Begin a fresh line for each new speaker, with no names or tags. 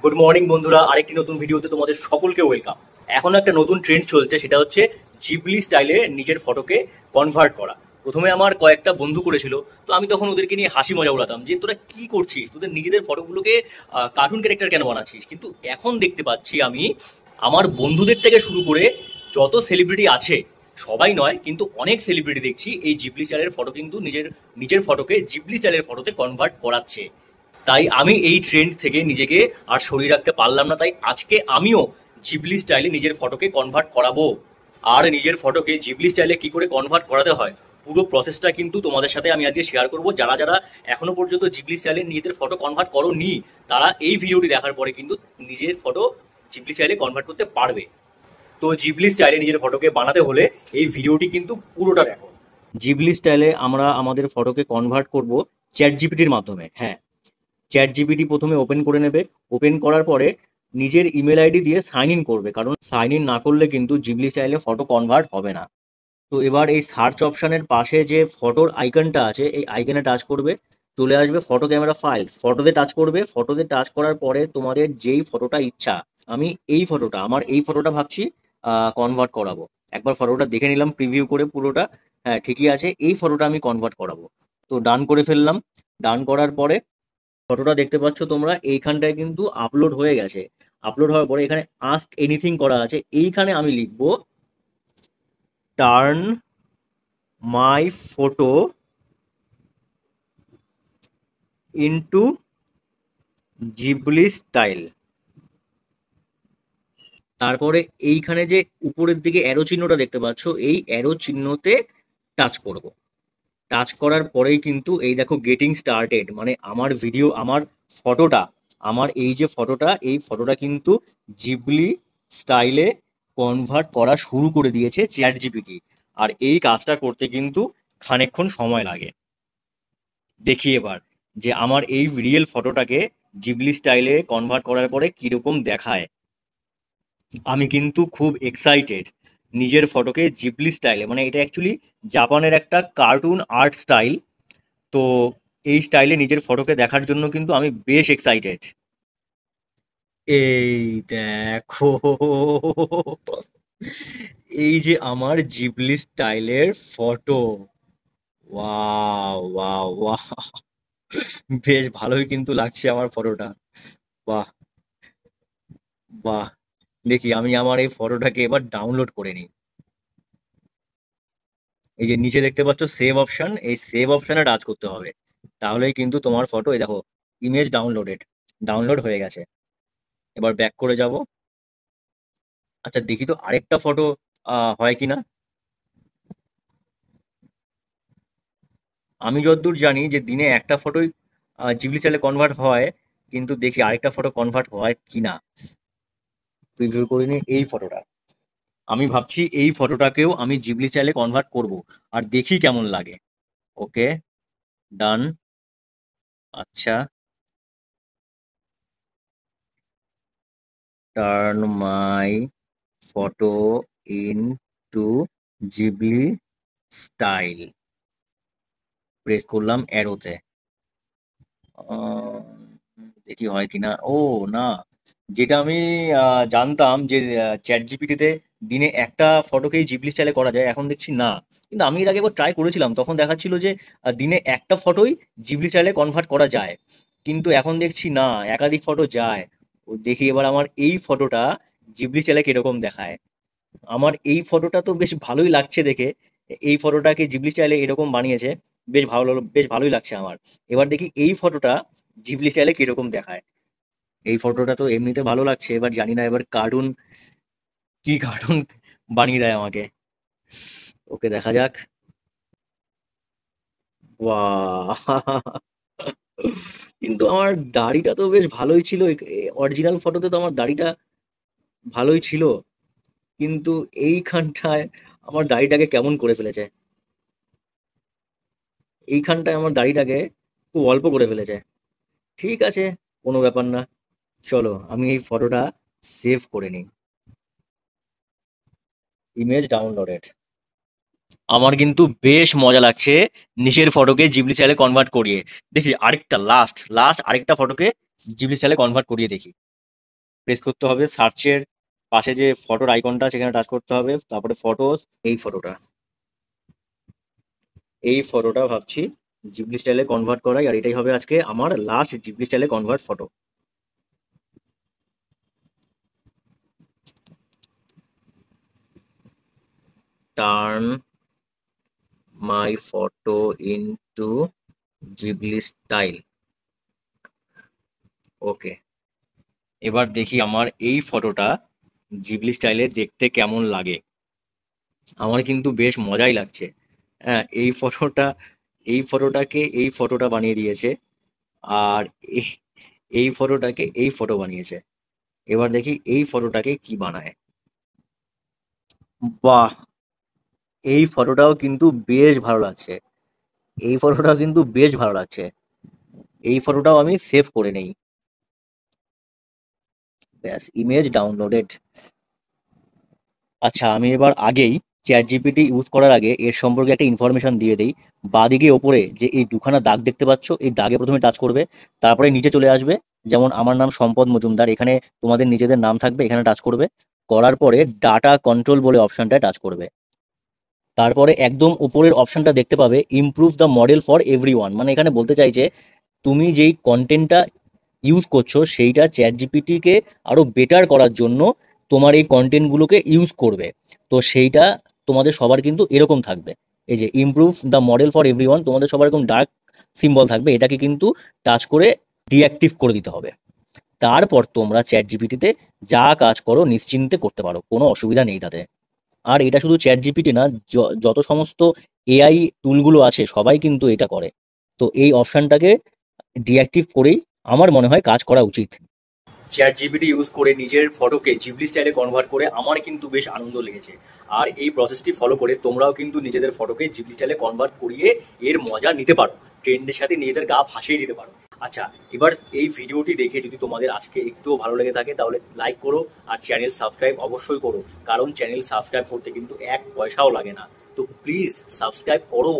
Good morning বন্ধুরা, আরেকটি নতুন ভিডিওতে তোমাদের সকলকে ওয়েলকাম। এখন একটা নতুন ট্রেন্ড চলছে, সেটা হচ্ছে জিবলি স্টাইলে নিজের ফটোকে কনভার্ট করা। প্রথমে আমার কয়েকটা বন্ধু করেছিল, তো আমি তখন ওদেরকে নিয়ে হাসি মজা উড়াতাম যে তোরা কি করছিস, তোদের নিজেদের ফটোগুলোকে কার্টুন ক্যারেক্টার কেন বানাচ্ছিস। কিন্তু এখন দেখতে পাচ্ছি আমি আমার বন্ধুদের থেকে শুরু করে যত সেলিব্রিটি আছে, সবাই নয় কিন্তু অনেক সেলিব্রিটি দেখছি এই জিবলি স্টাইলের ফটো কিন্তু নিজের নিজের ফটোকে জিবলি স্টাইলের ফটোতে কনভার্ট করাচ্ছে। তাই আমি এই ট্রেন্ড থেকে নিজেকে আর সরিয়ে রাখতে পারলাম না, তাই আজকে আমিও জিবলি স্টাইলে নিজের ফটোকে কনভার্ট করাবো। আর নিজের ফটোকে জিবলি স্টাইলে কি করে কনভার্ট করাতে হয় পুরো প্রসেসটা কিন্তু তোমাদের সাথে আমি আজকে শেয়ার করব। যারা যারা এখনো পর্যন্ত জিবলি স্টাইলে নিজেদের ফটো কনভার্ট করোনি, তারা এই ভিডিওটি দেখার পরে কিন্তু নিজের ফটো জিবলি স্টাইলে কনভার্ট করতে পারবে। তো জিবলি স্টাইলে নিজের ফটোকে বানাতে হলে এই ভিডিওটি কিন্তু পুরোটা দেখো। জিবলি স্টাইলে আমরা আমাদের ফটোকে কনভার্ট করব চ্যাট জিপিটির মাধ্যমে। হ্যাঁ, চ্যাট জিপিটি প্রথমে ওপেন করে নেবে। ওপেন করার পরে নিজের ইমেল আইডি দিয়ে সাইন ইন করবে, কারণ সাইন ইন না করলে কিন্তু জিবলি স্টাইলে ফটো কনভার্ট হবে না। তো এবার এই সার্চ অপশনের পাশে যে ফটোর আইকনটা আছে, এই আইকনে টাচ করবে, চলে আসবে ফটো ক্যামেরা ফাইল। ফটোতে টাচ করবে। ফটোতে টাচ করার পরে তোমাদের যেই ফটোটা ইচ্ছা, আমি আমার এই ফটোটা ভাবছি কনভার্ট করাবো। একবার ফটোটা দেখে নিলাম প্রিভিউ করে পুরোটা। হ্যাঁ, ঠিকই আছে, এই ফটোটা আমি কনভার্ট করাবো। তো ডান করে ফেললাম। ডান করার পরে ফটোটা দেখতে পাচ্ছ তোমরা, এইখানটায় কিন্তু আপলোড হয়ে গেছে। আপলোড হওয়ার পরে এখানে আস্ক এনিথিং করা আছে, এইখানে আমি লিখবো turn my photo into Ghibli style. তারপরে এইখানে যে উপরের দিকে অ্যারো চিহ্নটা দেখতে পাচ্ছ, এই অ্যারো চিহ্নতে টাচ করব। টাচ করার পরেই কিন্তু এই দেখো গেটিং স্টার্টেড, মানে আমার ভিডিও, আমার ফটোটা, আমার এই যে ফটোটা, এই ফটোটা কিন্তু জিবলি স্টাইলে কনভার্ট করা শুরু করে দিয়েছে চ্যাট জিপিটি। আর এই কাজটা করতে কিন্তু খানিকক্ষণ সময় লাগে। দেখি এবার যে আমার এই রিয়েল ফটোটাকে জিবলি স্টাইলে কনভার্ট করার পরে কিরকম দেখায়। আমি কিন্তু খুব এক্সাইটেড নিজের ফটোকে জিবলি স্টাইলে, মানে এটা অ্যাকচুয়ালি জাপানের একটা কার্টুন আর্ট স্টাইল। তো এই স্টাইলে নিজের ফটোকে দেখার জন্য কিন্তু আমি বেশ এক্সাইটেড। এই দেখো, এই যে আমার জিবলি স্টাইলের ফটো। ওয়াও ওয়াও ওয়াও, বেশ ভালোই কিন্তু লাগছে আমার ফটোটা। বাহ বাহ। দেখি আমি আমার এই ফটোটাকে এবার ডাউনলোড করে নিই। এই যে নিচে দেখতে পাচ্ছ সেভ অপশন, এই সেভ অপশনে টাচ করতে হবে, তাহলেই কিন্তু তোমার ফটো, এই দেখো ইমেজ ডাউনলোডেড, ডাউনলোড হয়ে গেছে। এবার ব্যাক করে যাব। আচ্ছা দেখি তো আরেকটা ফটো হয় কিনা। আমি যতদূর জানি যে দিনে একটা ফটোই জিবলি চ্যানেলে কনভার্ট হয়, কিন্তু দেখি আরেকটা ফটো কনভার্ট হয় কিনা। প্রিভিউ করে নিই এই ফটোটা। আমি ভাবছি এই ফটোটাকেও আমি জিবলি চ্যানেলে কনভার্ট করব, আর দেখি কেমন লাগে। Okay, done. আচ্ছা, turn my photo into Ghibli style, press করলাম অ্যারোতে। দেখি হয় কিনা। ও না, যেটা আমি জানতাম যে চ্যাট জিপিটিতে দিনে একটা ফটোকেই জিবলি স্টাইলে করা যায়, এখন দেখছি না। কিন্তু আমি এর আগে একবার ট্রাই করেছিলাম, তখন দেখাচ্ছিল যে দিনে একটা ফটোই জিবলি স্টাইলে কনভার্ট করা যায়, কিন্তু এখন দেখছি না, একাধিক ফটো যায়। ও দেখি এবার আমার এই ফটোটা জিবলি স্টাইলে কিরকম দেখায়। আমার এই ফটোটা তো বেশ ভালোই লাগছে দেখে। এই ফটোটাকে জিবলি স্টাইলে এরকম বানিয়েছে, বেশ ভালোই লাগছে আমার। এবার দেখি এই ফটোটা জিবলি স্টাইলে কিরকম দেখায়। এই ফটোটা তো এমনিতে ভালো লাগছে, এবার জানি না এবার কার্টুন, কি কার্টুন বানিয়ে দেয় আমাকে। ওকে, দেখা যাক। বাহ, কিন্তু আমার দাড়িটা তো বেশ ভালোই ছিল। অরিজিনাল ফটোতে তো আমার দাড়িটা ভালোই ছিল, কিন্তু এইখানটায় আমার দাড়িটাকে কেমন করে ফেলেছে। এইখানটায় আমার দাড়িটাকে খুব অল্প করে ফেলেছে। ঠিক আছে, কোনো ব্যাপার না। চলো আমি এই ফটোটা সেভ করে নিই। Image downloaded. আমার কিন্তু বেশ মজা লাগছে নিচের ফটোকে জিবলি স্টাইলে কনভার্ট করিয়ে। দেখি আরেকটা লাস্ট লাস্ট আরেকটা ফটোকে জিবলি স্টাইলে কনভার্ট করিয়ে দেখি। প্রেস করতে হবে, সার্চের পাশে যে ফটোর আইকনটা সেখানে টাচ করতে হবে, তারপরে ফটোস, এই ফটোটা, এই ফটোটা ভাবছি জিবলি স্টাইলে কনভার্ট করাই, আর এটাই হবে আজকে আমার লাস্ট জিবলি স্টাইলে convert photo. Turn my photo into Ghibli style. Okay, এবার দেখি আমার এই ফটোটা জিবলি স্টাইলে দেখতে কেমন লাগে। আমার কিন্তু বেশ মজাই লাগছে। হ্যাঁ, এই ফটোটা বানিয়ে দিয়েছে, আর এই এই ফটোটাকে এই ফটো বানিয়েছে। এবার দেখি এই ফটোটাকে কি বানায়। বাহ, এই ফটোটাও কিন্তু বেশ ভালো লাগছে, এই ফটোটাও কিন্তু বেশ ভালো লাগছে। এই ফটোটাও আমি সেভ করে নেই। ব্যাস, ইমেজ ডাউনলোডেড। আচ্ছা, আমি এবার আগেই চ্যাট জিপিটি ইউজ করার আগে এর সম্পর্কে একটা ইনফরমেশন দিয়ে দিই। বাঁদিকে ওপরে যে এই দুখানা দাগ দেখতে পাচ্ছ, এই দাগে প্রথমে টাচ করবে, তারপরে নিচে চলে আসবে। যেমন আমার নাম সম্পদ মজুমদার, এখানে তোমাদের নিজেদের নাম থাকবে, এখানে টাচ করবে। করার পরে ডাটা কন্ট্রোল বলে অপশনটায় টাচ করবে। তারপরে একদম উপরের অপশনটা দেখতে পাবে improve the model for everyone, মানে এখানে বলতে চাইছে তুমি যেই কন্টেন্টটা ইউজ করছো সেইটা চ্যাট জিপিটিকে আরো বেটার করার জন্য তোমার এই কন্টেন্টগুলোকে ইউজ করবে। তো সেইটা তোমাদের সবার কিন্তু এরকম থাকবে, এই যে improve the model for everyone, তোমাদের সবার এরকম ডার্ক সিম্বল থাকবে, এটাকে কিন্তু টাচ করে ডিঅ্যাক্টিভ করে দিতে হবে। তারপর তোমরা চ্যাট জিপিটিতে যা কাজ করো নিশ্চিন্তে করতে পারো, কোনো অসুবিধা নেই তাতে। আর এটা শুধু চ্যাট জিপিটি না, যত সমস্ত এআই টুলগুলো আছে সবাই কিন্তু এটা করে। তো এই অপশনটাকে ডিঅ্যাক্টিভ করেই আমার মনে হয় কাজ করা উচিত। চ্যাট জিপিটি ইউজ করে নিজের ফটোকে জিবলি স্টাইলে কনভার্ট করে আমার কিন্তু বেশ আনন্দ লেগেছে। আর এই প্রসেসটি ফলো করে তোমরাও কিন্তু নিজেদের ফটোকে জিবলি স্টাইলে কনভার্ট করিয়ে এর মজা নিতে পারো, ট্রেন্ডের সাথে নিজেদের গা ভাসিয়ে দিতে পারো। আচ্ছা, এবার এই ভিডিওটি দেখে যদি তোমাদের আজকে একটুও ভালো লেগে থাকে তাহলে লাইক করো, আর চ্যানেল সাবস্ক্রাইব অবশ্যই করো, কারণ চ্যানেল সাবস্ক্রাইব করতে কিন্তু এক পয়সাও লাগে না। তো প্লিজ সাবস্ক্রাইব করো।